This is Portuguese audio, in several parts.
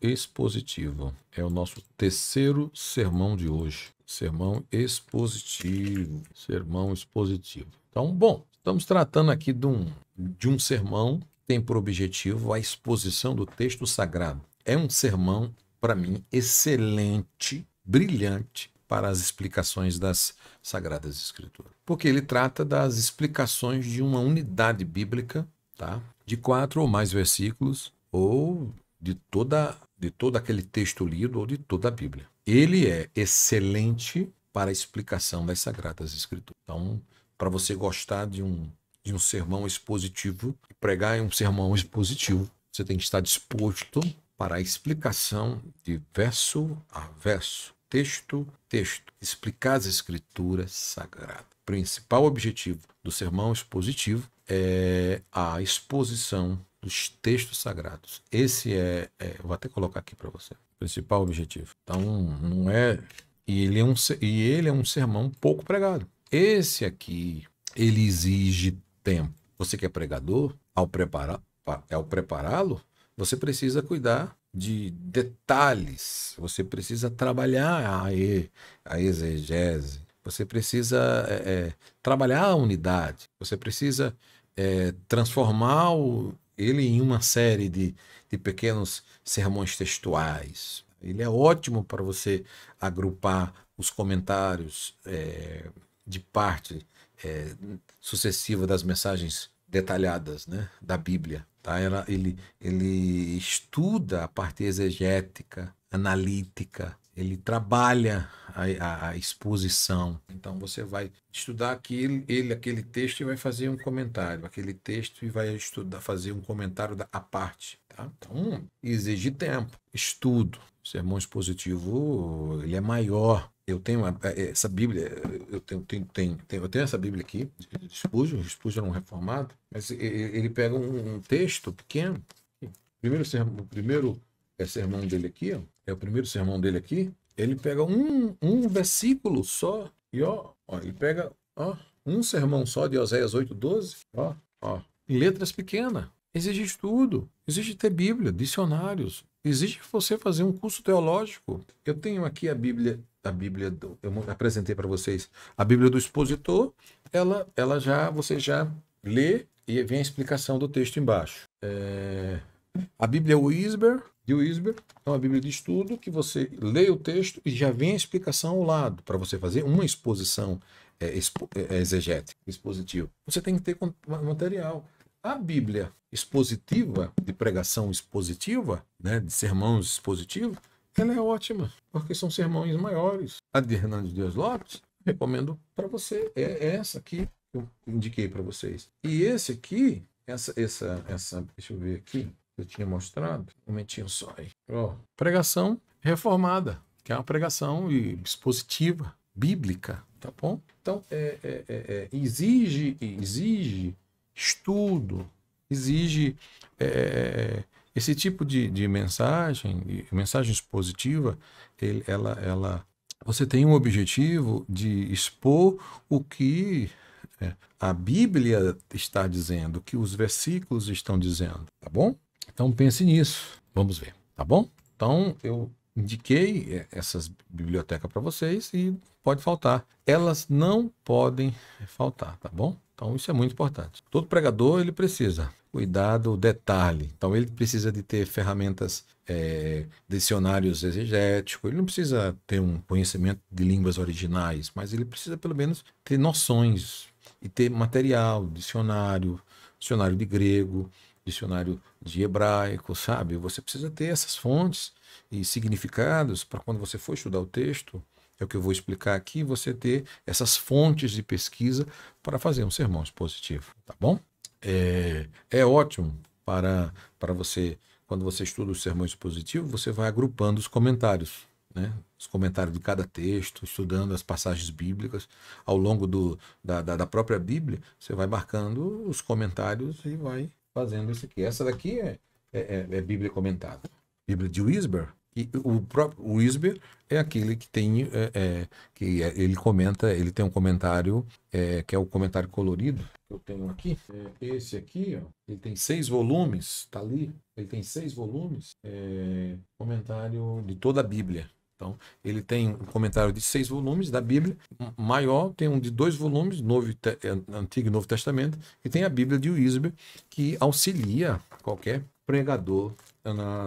expositivo. É o nosso terceiro sermão de hoje. Sermão expositivo. Sermão expositivo. Então, bom, estamos tratando aqui de um sermão que tem por objetivo a exposição do texto sagrado. É um sermão, para mim, excelente, brilhante para as explicações das Sagradas Escrituras. Porque ele trata das explicações de uma unidade bíblica, tá? De 4 ou mais versículos, ou de todo aquele texto lido, ou de toda a Bíblia. Ele é excelente para a explicação das Sagradas Escrituras. Então, para você gostar de um sermão expositivo, pregar em um sermão expositivo, você tem que estar disposto para a explicação de verso a verso, texto, explicar as Escrituras Sagradas. O principal objetivo do sermão expositivo é a exposição dos textos sagrados. Esse eu vou até colocar aqui para você, o principal objetivo. Então, não é... E ele é um sermão pouco pregado. Esse aqui, ele exige tempo. Você que é pregador, ao prepará-lo, você precisa cuidar de detalhes, você precisa trabalhar a exegese, você precisa trabalhar a unidade, você precisa transformar ele em uma série de pequenos sermões textuais. Ele é ótimo para você agrupar os comentários de parte sucessiva das mensagens detalhadas, né, da Bíblia. Tá? Ele estuda a parte exegética, analítica, ele trabalha a exposição. Então você vai estudar aquele texto e vai fazer um comentário, aquele texto e vai fazer um comentário à parte. Tá? Então exige tempo, estudo. O sermão expositivo ele é maior. Eu tenho essa Bíblia, eu tenho essa Bíblia aqui, de Spurgeon era um reformado, mas ele pega um texto pequeno. O primeiro sermão dele aqui, ó, é o primeiro sermão dele aqui. Ele pega um versículo só e ele pega um sermão só de Oséias 8:12, em letras pequenas. Exige estudo, exige ter Bíblia, dicionários, exige você fazer um curso teológico. Eu tenho aqui a Bíblia eu apresentei para vocês a Bíblia do expositor. Você já lê e vem a explicação do texto embaixo. A Bíblia de Wisber é uma Bíblia de estudo que você lê o texto e já vem a explicação ao lado para você fazer uma exposição exegética, expositiva. Você tem que ter material. A Bíblia expositiva, de pregação expositiva, né, de sermões expositivos, ela é ótima, porque são sermões maiores. A de Hernandes Dias Lopes, recomendo para você. É essa aqui que eu indiquei para vocês. E esse aqui, essa, deixa eu ver aqui, eu tinha mostrado, um momentinho só aí. Pregação reformada, que é uma pregação expositiva, bíblica, tá bom? Então, exige estudo, exige esse tipo de mensagem expositiva. Você tem um objetivo de expor o que a Bíblia está dizendo, o que os versículos estão dizendo, tá bom? Então pense nisso, vamos ver, tá bom? Então eu indiquei essas bibliotecas para vocês e pode faltar. Elas não podem faltar, tá bom? Então isso é muito importante. Todo pregador ele precisa cuidar do detalhe. Então ele precisa de ter ferramentas, dicionários exegéticos. Ele não precisa ter um conhecimento de línguas originais, mas ele precisa pelo menos ter noções e ter material, dicionário de grego, dicionário de hebraico, sabe? Você precisa ter essas fontes e significados para quando você for estudar o texto. É o que eu vou explicar aqui, você ter essas fontes de pesquisa para fazer um sermão expositivo, tá bom? É ótimo para você, quando você estuda o sermão expositivo, você vai agrupando os comentários, né? Os comentários de cada texto, estudando as passagens bíblicas. Ao longo da própria Bíblia, você vai marcando os comentários e vai fazendo isso aqui. Essa daqui é Bíblia comentada. Bíblia de Wisber. E o próprio Wisber é aquele que tem ele comenta, ele tem um comentário que é o comentário colorido que eu tenho aqui. Esse aqui, ó, ele tem 6 volumes, tá ali. Ele tem 6 volumes. comentário de toda a Bíblia. Então, ele tem um comentário de 6 volumes da Bíblia, maior, tem um de 2 volumes, Antigo e Novo Testamento, e tem a Bíblia de Wisber, que auxilia qualquer pregador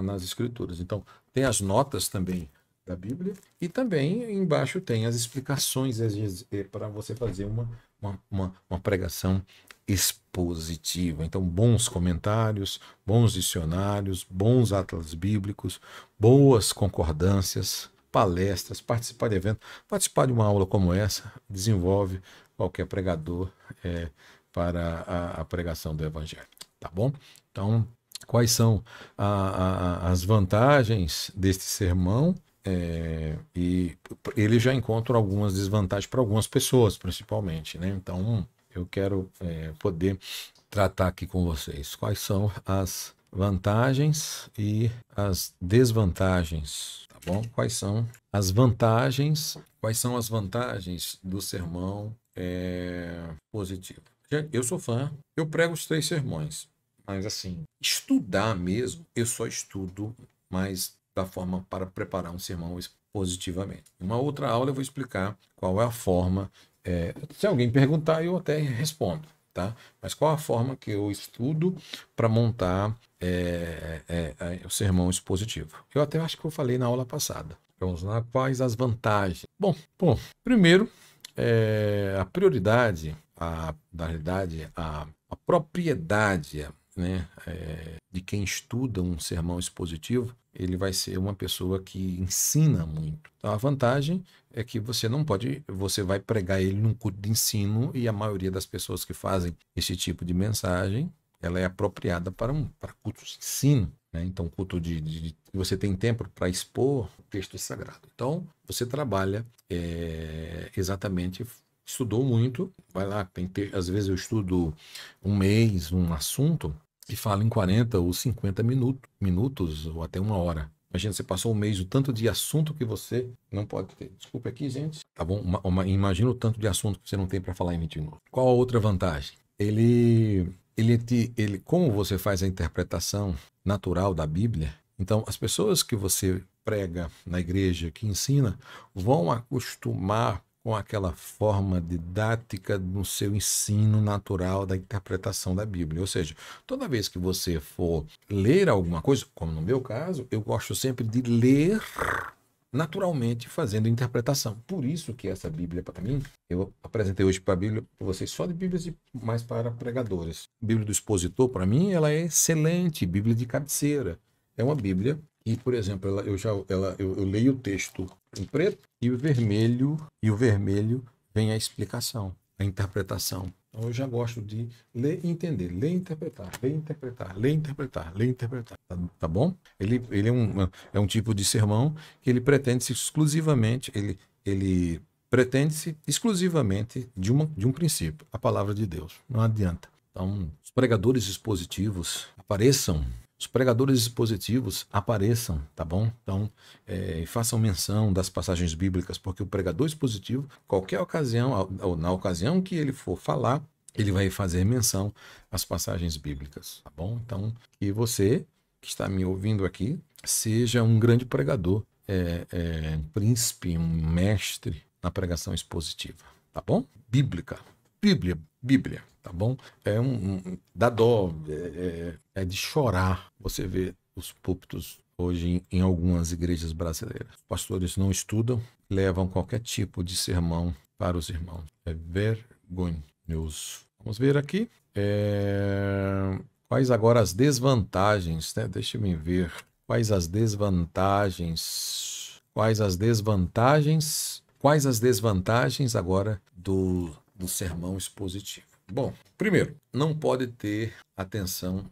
nas Escrituras. Então, tem as notas também da Bíblia, e também embaixo tem as explicações para você fazer uma pregação expositiva. Então, bons comentários, bons dicionários, bons atlas bíblicos, boas concordâncias, palestras, participar de eventos. Participar de uma aula como essa desenvolve qualquer pregador para a pregação do Evangelho. Tá bom? Então, quais são as vantagens deste sermão? E ele já encontra algumas desvantagens para algumas pessoas, principalmente, né? Então, eu quero poder tratar aqui com vocês quais são as vantagens e as desvantagens, tá bom? Quais são as vantagens do sermão positivo? Eu sou fã, eu prego os 3 sermões, mas assim, estudar mesmo, eu só estudo mais da forma para preparar um sermão positivamente. Em uma outra aula eu vou explicar qual é a forma, se alguém perguntar eu até respondo, tá? Mas qual a forma que eu estudo para montar o sermão expositivo? Eu até acho que eu falei na aula passada. Vamos lá, quais as vantagens? Bom, primeiro, a prioridade, na realidade, a propriedade, né, de quem estuda um sermão expositivo, ele vai ser uma pessoa que ensina muito. Então, a vantagem é que você vai pregar ele num culto de ensino, e a maioria das pessoas que fazem esse tipo de mensagem, ela é apropriada para cultos de ensino, né? Então, culto de você tem tempo para expor o texto sagrado. Então, você trabalha exatamente, estudou muito, vai lá, às vezes eu estudo um mês, um assunto, e fala em 40 ou 50 minutos ou até 1 hora. Imagina, você passou um mês, o tanto de assunto que você não pode ter. Desculpa aqui, gente. Tá bom? Imagina o tanto de assunto que você não tem para falar em 20 minutos. Qual a outra vantagem? Como você faz a interpretação natural da Bíblia, então as pessoas que você prega na igreja, que ensina, vão acostumar com aquela forma didática no seu ensino natural da interpretação da Bíblia. Ou seja, toda vez que você for ler alguma coisa, como no meu caso, eu gosto sempre de ler naturalmente, fazendo interpretação. Por isso que essa Bíblia, para mim, eu apresentei hoje para a Bíblia para vocês só de Bíblias mais para pregadores. A Bíblia do Expositor, para mim, ela é excelente, Bíblia de cabeceira. É uma Bíblia e, por exemplo, eu leio o texto em preto e o vermelho vem a explicação, a interpretação. Então eu já gosto de ler e entender, ler e interpretar, ler e interpretar, ler e interpretar, ler e interpretar. Tá bom? Ele é um tipo de sermão que ele pretende-se exclusivamente, ele pretende-se exclusivamente de um princípio, a palavra de Deus. Não adianta. Então, os pregadores expositivos apareçam. Os pregadores expositivos apareçam, tá bom? Então, façam menção das passagens bíblicas, porque o pregador expositivo, qualquer ocasião, ou na ocasião que ele for falar, ele vai fazer menção às passagens bíblicas, tá bom? Então, que você que está me ouvindo aqui seja um grande pregador, um príncipe, um mestre na pregação expositiva, tá bom? Bíblia, tá bom? Dá dó, é de chorar. Você vê os púlpitos hoje em algumas igrejas brasileiras. Os pastores não estudam, levam qualquer tipo de sermão para os irmãos. É vergonhoso. Vamos ver aqui. Quais agora as desvantagens, né? Deixa eu ver. Quais as desvantagens agora do sermão expositivo? Bom, primeiro, não pode ter atenção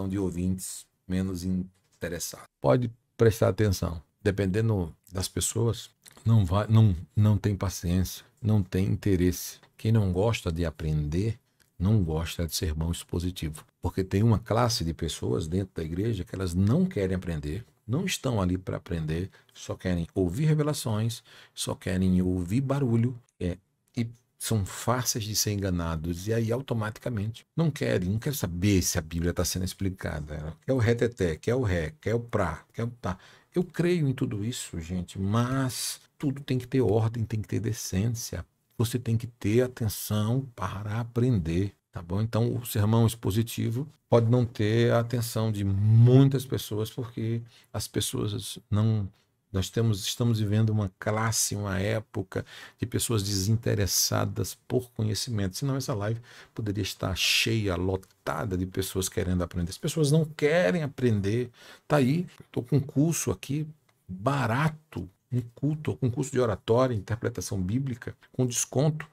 de ouvintes menos interessados. Pode prestar atenção. Dependendo das pessoas, não tem paciência, não tem interesse. Quem não gosta de aprender, não gosta de sermão expositivo. Porque tem uma classe de pessoas dentro da igreja que elas não querem aprender, não estão ali para aprender, só querem ouvir revelações, só querem ouvir barulho, e são fáceis de ser enganados e aí automaticamente não querem saber se a Bíblia está sendo explicada. Quer o reteté, quer o ré, quer o prá, quer o tá. Eu creio em tudo isso, gente, mas tudo tem que ter ordem, tem que ter decência. Você tem que ter atenção para aprender, tá bom? Então, o sermão expositivo pode não ter a atenção de muitas pessoas, porque as pessoas não. Estamos vivendo uma classe, uma época de pessoas desinteressadas por conhecimento. Senão essa live poderia estar cheia, lotada de pessoas querendo aprender. As pessoas não querem aprender. Tá aí, estou com um curso aqui barato, um curso de oratória, interpretação bíblica, com desconto,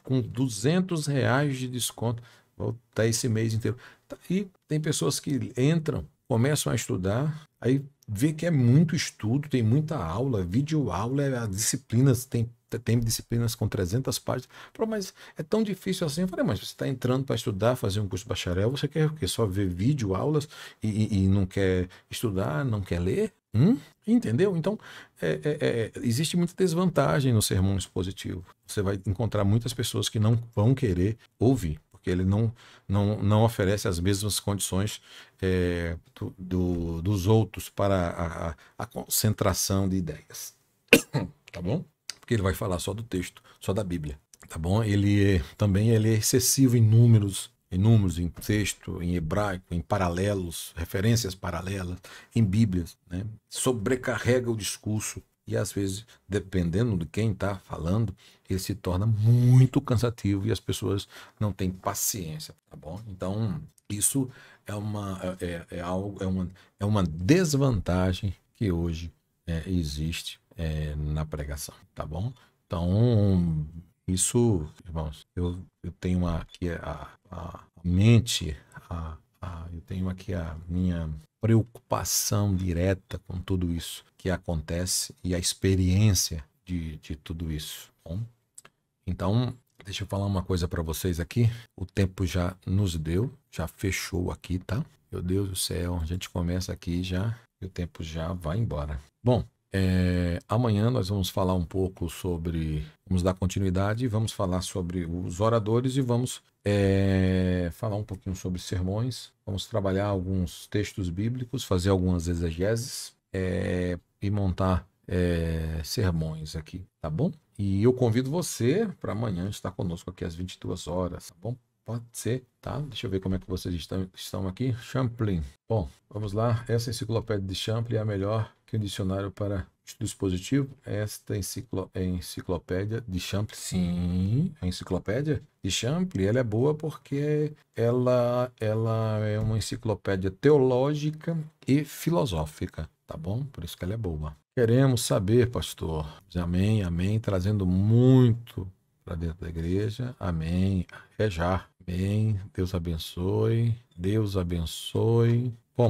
com R$ 200 de desconto. Vou estar esse mês inteiro. E tem pessoas que entram, começam a estudar, aí vê que é muito estudo, tem muita aula, videoaula, disciplinas, tem disciplinas com 300 páginas. Pô, mas é tão difícil assim. Eu falei, mas você está entrando para estudar, fazer um curso de bacharel, você quer o quê? Só ver videoaulas e não quer estudar, não quer ler? Entendeu? Então, existe muita desvantagem no sermão expositivo. Você vai encontrar muitas pessoas que não vão querer ouvir, porque ele não oferece as mesmas condições dos outros para a concentração de ideias. Tá bom? Porque ele vai falar só do texto, só da Bíblia. Tá bom? Também ele é excessivo em números, em texto, em hebraico, em paralelos, referências paralelas, em Bíblias, né? Sobrecarrega o discurso e às vezes, dependendo de quem está falando, ele se torna muito cansativo e as pessoas não têm paciência, tá bom? Então, isso é uma desvantagem que hoje existe na pregação, tá bom? Então, isso, irmãos, eu tenho aqui a mente, eu tenho aqui a minha preocupação direta com tudo isso que acontece e a experiência de tudo isso, tá bom? Então, deixa eu falar uma coisa para vocês aqui. O tempo já nos deu, já fechou aqui, tá? Meu Deus do céu, a gente começa aqui já e o tempo já vai embora. Bom, amanhã nós vamos falar um pouco vamos dar continuidade, vamos falar sobre os oradores e vamos falar um pouquinho sobre sermões. Vamos trabalhar alguns textos bíblicos, fazer algumas exegeses e montar sermões aqui, tá bom? E eu convido você para amanhã estar conosco aqui às 22 horas, tá bom? Pode ser, tá? Deixa eu ver como é que vocês estão aqui. Champlin. Bom, vamos lá. Essa enciclopédia de Champlin é a melhor que o dicionário para estudo expositivo. Esta enciclopédia de Champlin, sim, a enciclopédia de Champlin, ela é boa porque ela é uma enciclopédia teológica e filosófica, tá bom? Por isso que ela é boa. Queremos saber, pastor. Amém, amém, trazendo muito para dentro da igreja. Amém. Já. Amém. Deus abençoe. Deus abençoe. Bom,